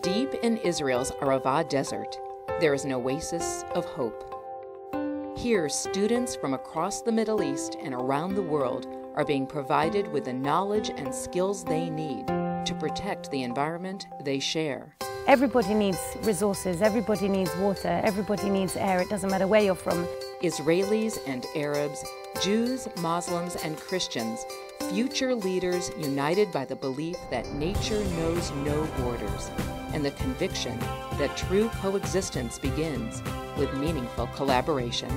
Deep in Israel's Arava desert, there is an oasis of hope. Here, students from across the Middle East and around the world are being provided with the knowledge and skills they need to protect the environment they share. Everybody needs resources, everybody needs water, everybody needs air, it doesn't matter where you're from. Israelis and Arabs, Jews, Muslims, and Christians, future leaders united by the belief that nature knows no borders and the conviction that true coexistence begins with meaningful collaboration.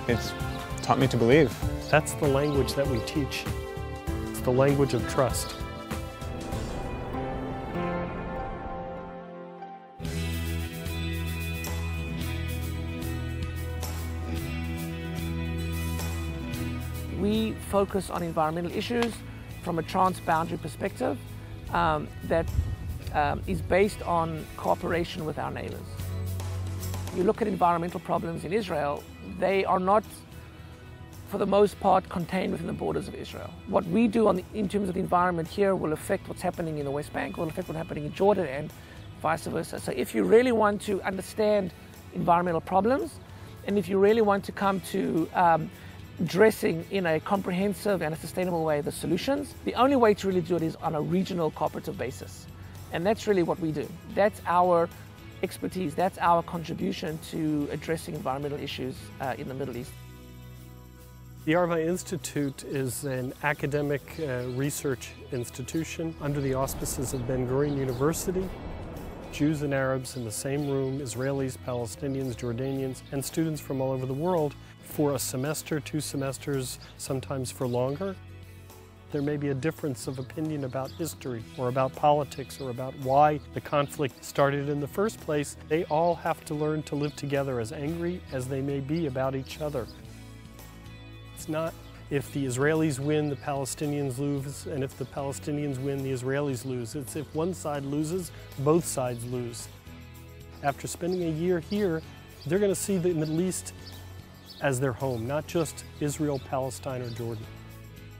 It's taught me to believe. That's the language that we teach. It's the language of trust. We focus on environmental issues from a transboundary perspective that is based on cooperation with our neighbors. You look at environmental problems in Israel, they are not, for the most part, contained within the borders of Israel. What we do in terms of the environment here will affect what's happening in the West Bank, will affect what's happening in Jordan, and vice versa. So if you really want to understand environmental problems, and if you really want to come to addressing in a comprehensive and a sustainable way the solutions, the only way to really do it is on a regional cooperative basis. And that's really what we do. That's our expertise, that's our contribution to addressing environmental issues in the Middle East. The Arva Institute is an academic research institution under the auspices of Ben-Gurion University. Jews and Arabs in the same room, Israelis, Palestinians, Jordanians, and students from all over the world for a semester, 2 semesters, sometimes for longer. There may be a difference of opinion about history or about politics or about why the conflict started in the first place. They all have to learn to live together, as angry as they may be about each other. It's not if the Israelis win, the Palestinians lose, and if the Palestinians win, the Israelis lose. It's if one side loses, both sides lose. After spending a year here, they're going to see the Middle East as their home, not just Israel, Palestine, or Jordan.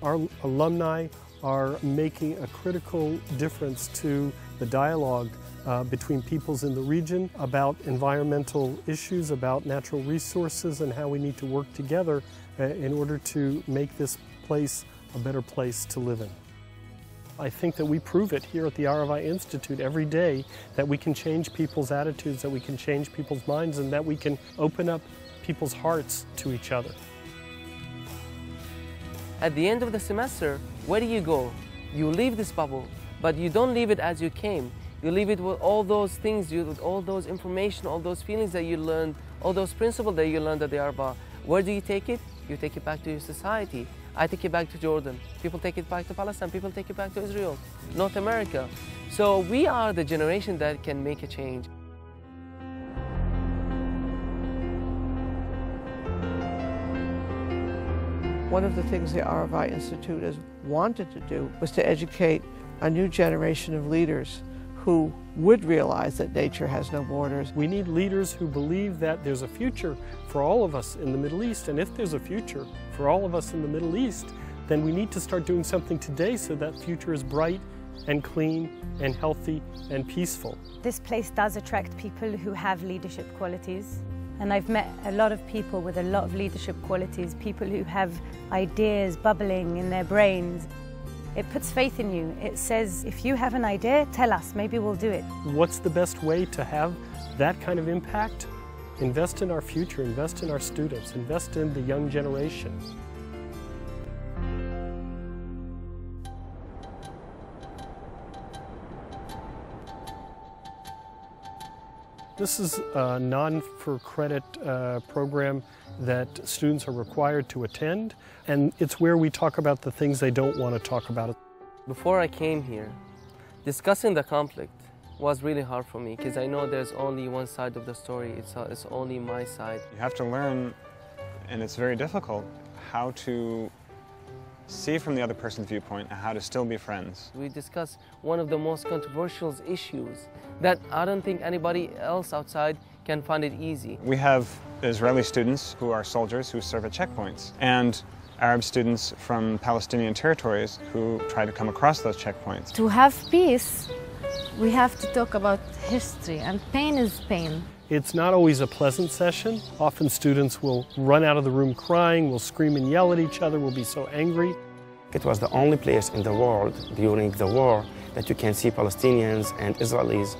Our alumni are making a critical difference to the dialogue between peoples in the region about environmental issues, about natural resources, and how we need to work together in order to make this place a better place to live in. I think that we prove it here at the Arava Institute every day, that we can change people's attitudes, that we can change people's minds, and that we can open up people's hearts to each other. At the end of the semester, where do you go? You leave this bubble, but you don't leave it as you came. You leave it with all those things, with all those information, all those feelings that you learned, all those principles that you learned at the Arba. Where do you take it? You take it back to your society. I take it back to Jordan. People take it back to Palestine. People take it back to Israel, North America. So we are the generation that can make a change. One of the things the Arava Institute has wanted to do was to educate a new generation of leaders who would realize that nature has no borders. We need leaders who believe that there's a future for all of us in the Middle East, and if there's a future for all of us in the Middle East, then we need to start doing something today so that future is bright and clean and healthy and peaceful. This place does attract people who have leadership qualities. And I've met a lot of people with a lot of leadership qualities, people who have ideas bubbling in their brains. It puts faith in you. It says, if you have an idea, tell us, maybe we'll do it. What's the best way to have that kind of impact? Invest in our future, invest in our students, invest in the young generation. This is a non-for-credit program that students are required to attend, and it's where we talk about the things they don't want to talk about. Before I came here, discussing the conflict was really hard for me because I know there's only one side of the story. It's only my side. You have to learn, and it's very difficult, how to see from the other person's viewpoint and how to still be friends. We discuss one of the most controversial issues that I don't think anybody else outside can find it easy. We have Israeli students who are soldiers who serve at checkpoints, and Arab students from Palestinian territories who try to come across those checkpoints. To have peace, We have to talk about history, and pain is pain. It's not always a pleasant session. Often students will run out of the room crying, will scream and yell at each other, will be so angry. It was the only place in the world during the war that you can see Palestinians and Israelis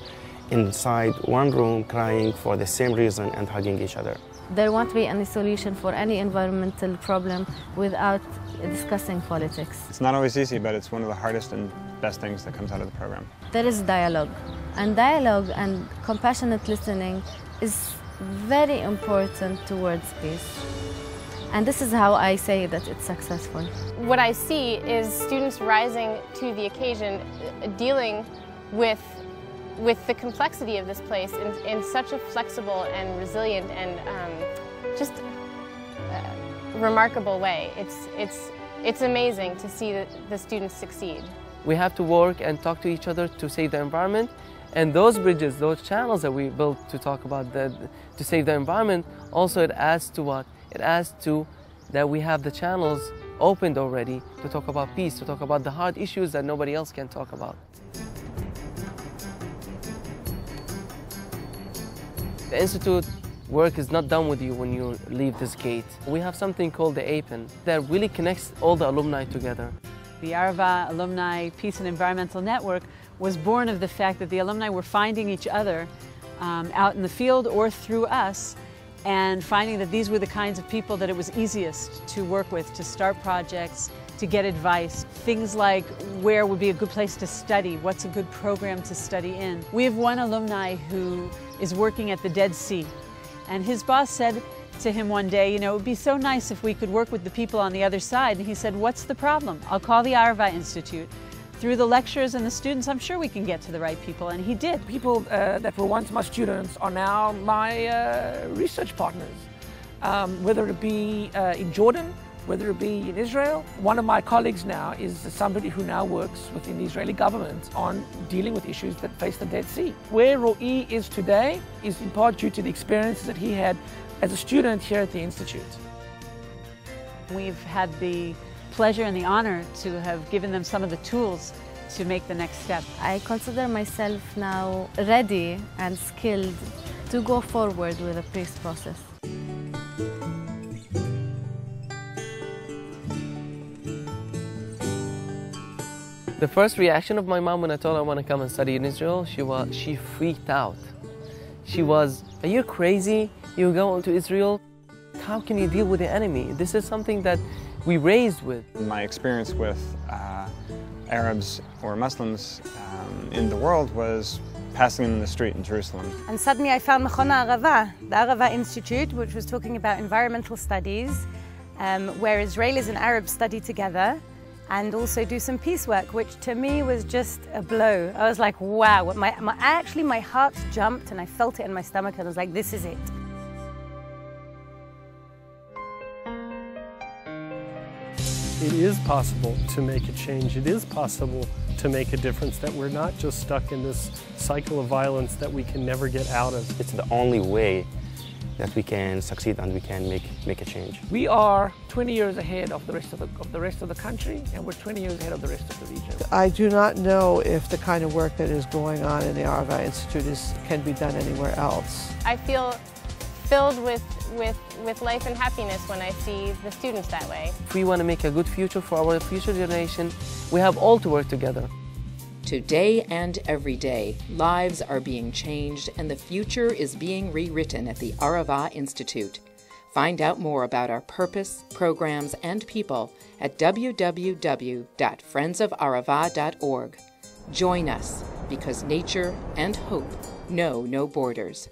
inside one room crying for the same reason and hugging each other. There won't be any solution for any environmental problem without discussing politics. It's not always easy, but it's one of the hardest and best things that comes out of the program. There is dialogue, and compassionate listening is very important towards peace. And this is how I say that it's successful. What I see is students rising to the occasion, dealing with the complexity of this place in such a flexible and resilient and just remarkable way. It's amazing to see the students succeed. We have to work and talk to each other to save the environment. And those bridges, those channels that we built to talk about to save the environment, also it adds to what? It adds to that we have the channels opened already to talk about peace, to talk about the hard issues that nobody else can talk about. The Institute work is not done with you when you leave this gate. We have something called the APEN that really connects all the alumni together. The Arava Alumni Peace and Environmental Network was born of the fact that the alumni were finding each other out in the field or through us, and finding that these were the kinds of people that it was easiest to work with, to start projects, to get advice. Things like where would be a good place to study, what's a good program to study in. We have one alumni who is working at the Dead Sea, and his boss said to him one day, you know, it would be so nice if we could work with the people on the other side. And he said, what's the problem? I'll call the Arava Institute. Through the lectures and the students, I'm sure we can get to the right people, and he did. People that were once my students are now my research partners, whether it be in Jordan, whether it be in Israel. One of my colleagues now is somebody who now works within the Israeli government on dealing with issues that face the Dead Sea. Where Ro'i is today is in part due to the experiences that he had as a student here at the Institute. We've had the pleasure and the honor to have given them some of the tools to make the next step. I consider myself now ready and skilled to go forward with the peace process. The first reaction of my mom when I told her I want to come and study in Israel, she freaked out. She was, are you crazy? You go into Israel? How can you deal with the enemy? This is something that we raised with. My experience with Arabs or Muslims in the world was passing them in the street in Jerusalem. And suddenly I found מכון הערבה, the Arava Institute, which was talking about environmental studies, where Israelis and Arabs study together and also do some peace work, which to me was just a blow. I was like, wow, actually my heart jumped and I felt it in my stomach and I was like, this is it. It is possible to make a change. It is possible to make a difference, that we're not just stuck in this cycle of violence that we can never get out of. It's the only way that we can succeed and we can make a change. We are 20 years ahead of the rest of the country, and we're 20 years ahead of the rest of the region. I do not know if the kind of work that is going on in the Arava Institute can be done anywhere else. I feel filled with life and happiness when I see the students that way. If we want to make a good future for our future generation, we have all to work together. Today and every day, lives are being changed and the future is being rewritten at the Arava Institute. Find out more about our purpose, programs, and people at www.friendsofArava.org. Join us, because nature and hope know no borders.